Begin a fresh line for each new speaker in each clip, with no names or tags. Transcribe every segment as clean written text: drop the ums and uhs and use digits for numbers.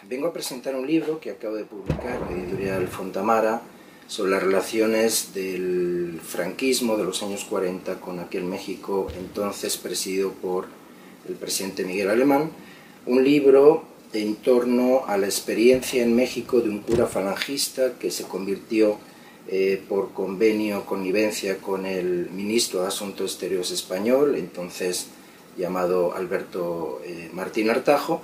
Vengo a presentar un libro que acabo de publicar, la editorial Fontamara, sobre las relaciones del franquismo de los años 40 con aquel México entonces presidido por el presidente Miguel Alemán. Un libro en torno a la experiencia en México de un cura falangista que se convirtió por convenio, connivencia con el ministro de Asuntos Exteriores español, entonces llamado Alberto Martín Artajo,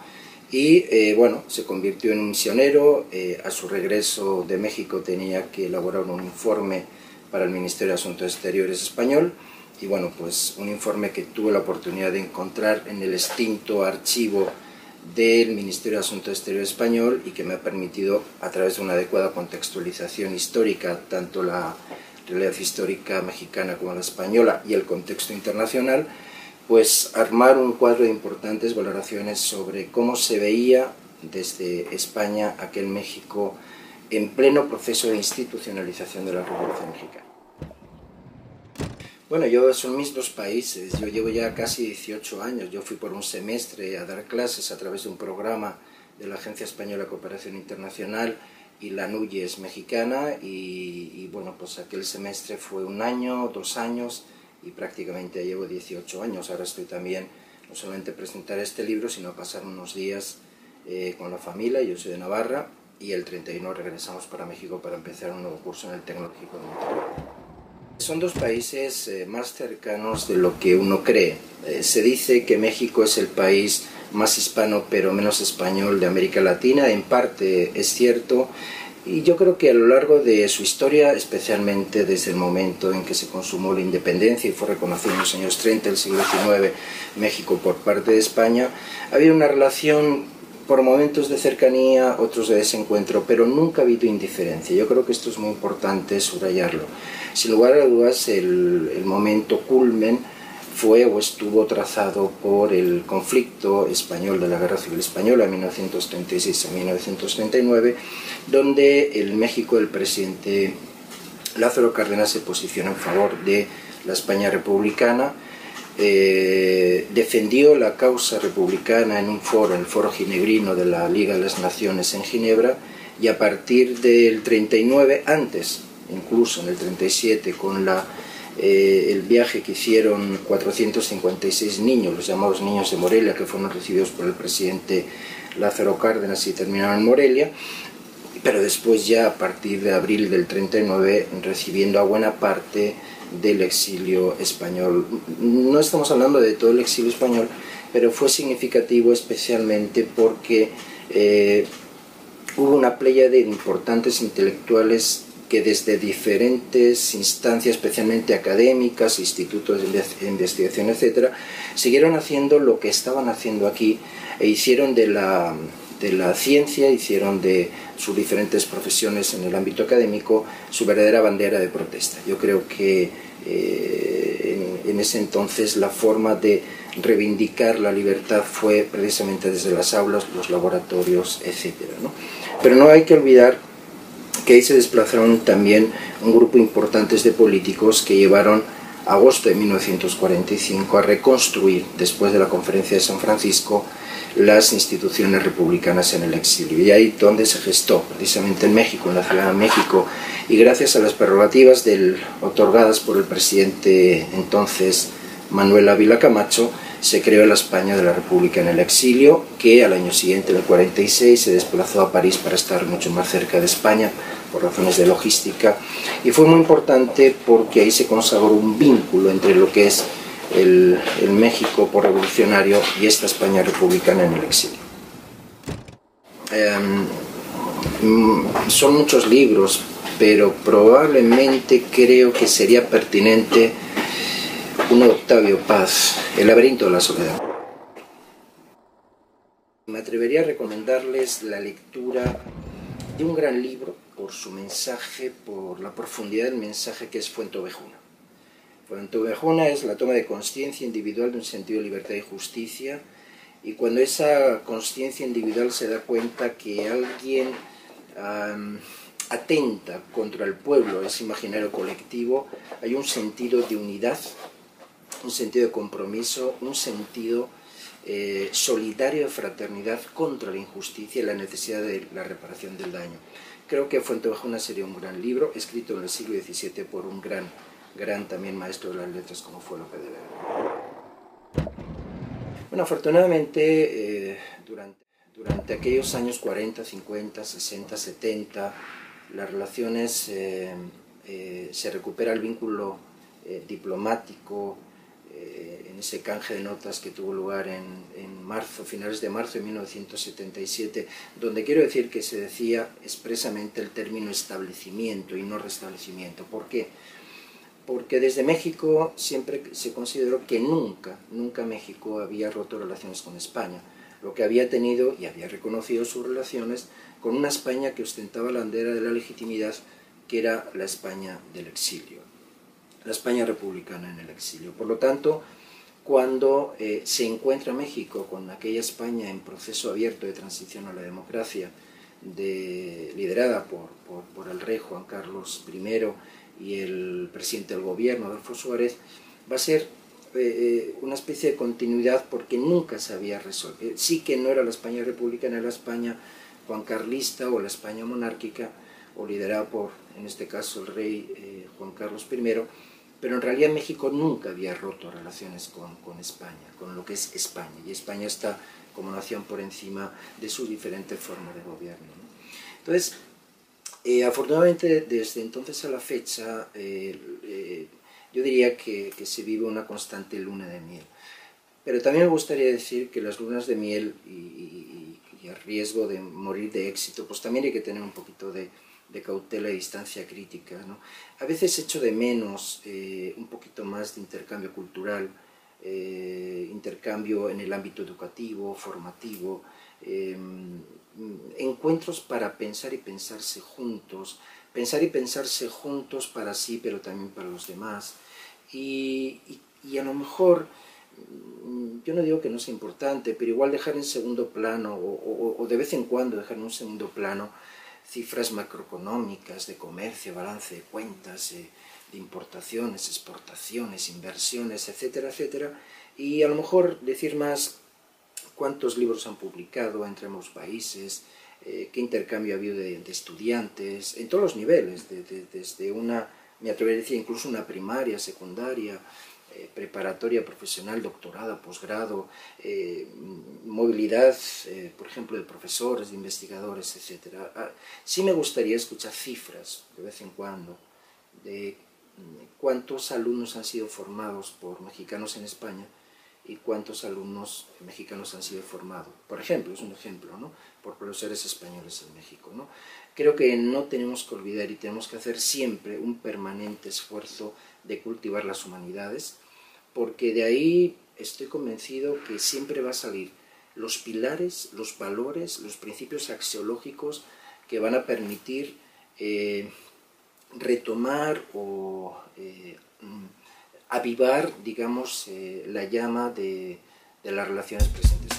y bueno, se convirtió en un misionero. A su regreso de México tenía que elaborar un informe para el Ministerio de Asuntos Exteriores español, y bueno, pues un informe que tuve la oportunidad de encontrar en el extinto archivo del Ministerio de Asuntos Exteriores español, y que me ha permitido, a través de una adecuada contextualización histórica, tanto la realidad histórica mexicana como la española y el contexto internacional, pues armar un cuadro de importantes valoraciones sobre cómo se veía desde España aquel México en pleno proceso de institucionalización de la Revolución Mexicana. Bueno, son mis dos países. Yo llevo ya casi 18 años. Yo fui por un semestre a dar clases a través de un programa de la Agencia Española de Cooperación Internacional y la NUYES mexicana, y bueno, pues aquel semestre fue 1 año, 2 años, y prácticamente llevo 18 años. Ahora estoy también, no solamente a presentar este libro, sino a pasar unos días con la familia. Yo soy de Navarra, y el 31 regresamos para México para empezar un nuevo curso en el Tecnológico de Monterrey. Son dos países más cercanos de lo que uno cree. Se dice que México es el país más hispano pero menos español de América Latina. En parte es cierto, y yo creo que a lo largo de su historia, especialmente desde el momento en que se consumó la independencia y fue reconocido en los años 30 del siglo XIX México por parte de España, ha habido una relación por momentos de cercanía, otros de desencuentro, pero nunca ha habido indiferencia. Yo creo que esto es muy importante subrayarlo. Sin lugar a dudas, el momento culmen fue o estuvo trazado por el conflicto español de la Guerra Civil Española de 1936 a 1939, donde el México del presidente Lázaro Cárdenas se posiciona en favor de la España republicana, defendió la causa republicana en un foro, el Foro Ginebrino de la Liga de las Naciones en Ginebra, y a partir del 39, antes, incluso en el 37, con el viaje que hicieron 456 niños, los llamados niños de Morelia, que fueron recibidos por el presidente Lázaro Cárdenas y terminaron en Morelia, pero después ya a partir de abril del 39 recibiendo a buena parte del exilio español. No estamos hablando de todo el exilio español, pero fue significativo especialmente porque hubo una playa de importantes intelectuales que desde diferentes instancias, especialmente académicas, institutos de investigación, etc., siguieron haciendo lo que estaban haciendo aquí, e hicieron de la ciencia, hicieron de sus diferentes profesiones en el ámbito académico su verdadera bandera de protesta. Yo creo que en ese entonces la forma de reivindicar la libertad fue precisamente desde las aulas, los laboratorios, etc., ¿no? Pero no hay que olvidar que ahí se desplazaron también un grupo importante de políticos que llevaron agosto de 1945 a reconstruir, después de la Conferencia de San Francisco, las instituciones republicanas en el exilio. Y ahí donde se gestó, precisamente en México, en la Ciudad de México, y gracias a las prerrogativas otorgadas por el presidente entonces Manuel Ávila Camacho, se creó la España de la República en el exilio, que al año siguiente, en el 46, se desplazó a París para estar mucho más cerca de España, por razones de logística, y fue muy importante porque ahí se consagró un vínculo entre lo que es el México revolucionario y esta España republicana en el exilio. Son muchos libros, pero probablemente creo que sería pertinente uno de Octavio Paz, El laberinto de la soledad. Me atrevería a recomendarles la lectura de un gran libro por su mensaje, por la profundidad del mensaje, que es Fuenteovejuna. Fuenteovejuna es la toma de conciencia individual de un sentido de libertad y justicia, y cuando esa conciencia individual se da cuenta que alguien atenta contra el pueblo, ese imaginario colectivo, hay un sentido de unidad, un sentido de compromiso, un sentido solidario de fraternidad contra la injusticia y la necesidad de la reparación del daño. Creo que Fuenteovejuna sería un gran libro, escrito en el siglo XVII por un gran también maestro de las letras como fue Lope de Vega. Bueno, afortunadamente durante aquellos años 40, 50, 60, 70, las relaciones, se recupera el vínculo diplomático, en ese canje de notas que tuvo lugar en marzo, finales de marzo de 1977, donde quiero decir que se decía expresamente el término establecimiento y no restablecimiento. ¿Por qué? Porque desde México siempre se consideró que nunca México había roto relaciones con España, lo que había tenido y había reconocido sus relaciones con una España que ostentaba la bandera de la legitimidad, que era la España del exilio, la España republicana en el exilio. Por lo tanto, cuando se encuentra México con aquella España en proceso abierto de transición a la democracia, liderada por el rey Juan Carlos I y el presidente del gobierno, Adolfo Suárez, va a ser una especie de continuidad, porque nunca se había resuelto. Sí que no era la España republicana, era la España juancarlista o la España monárquica, o liderada por, en este caso, el rey Juan Carlos I, pero en realidad México nunca había roto relaciones con España, con lo que es España, y España está como nación por encima de sus diferentes formas de gobierno, ¿no? Entonces, afortunadamente, desde entonces a la fecha, yo diría que se vive una constante luna de miel. Pero también me gustaría decir que las lunas de miel y el riesgo de morir de éxito, pues también hay que tener un poquito de cautela y distancia crítica, ¿no? A veces echo de menos un poquito más de intercambio cultural, intercambio en el ámbito educativo, formativo, encuentros para pensar y pensarse juntos para sí, pero también para los demás, y a lo mejor, yo no digo que no sea importante, pero igual dejar en segundo plano, o de vez en cuando dejar en un segundo plano, cifras macroeconómicas de comercio, balance de cuentas, de importaciones, exportaciones, inversiones, etcétera, etcétera, y a lo mejor decir más cuántos libros han publicado entre ambos países, qué intercambio ha habido de estudiantes, en todos los niveles, desde una, me atrevería a decir, incluso una primaria, secundaria, preparatoria, profesional, doctorado, posgrado, movilidad, por ejemplo, de profesores, de investigadores, etc. Sí me gustaría escuchar cifras, de vez en cuando, de cuántos alumnos han sido formados por mexicanos en España y cuántos alumnos mexicanos han sido formados, por ejemplo, es un ejemplo, ¿no?, por profesores españoles en México, ¿no? Creo que no tenemos que olvidar y tenemos que hacer siempre un permanente esfuerzo de cultivar las humanidades, porque de ahí estoy convencido que siempre va a salir los pilares, los valores, los principios axiológicos que van a permitir retomar o avivar, digamos, la llama de las relaciones presentes.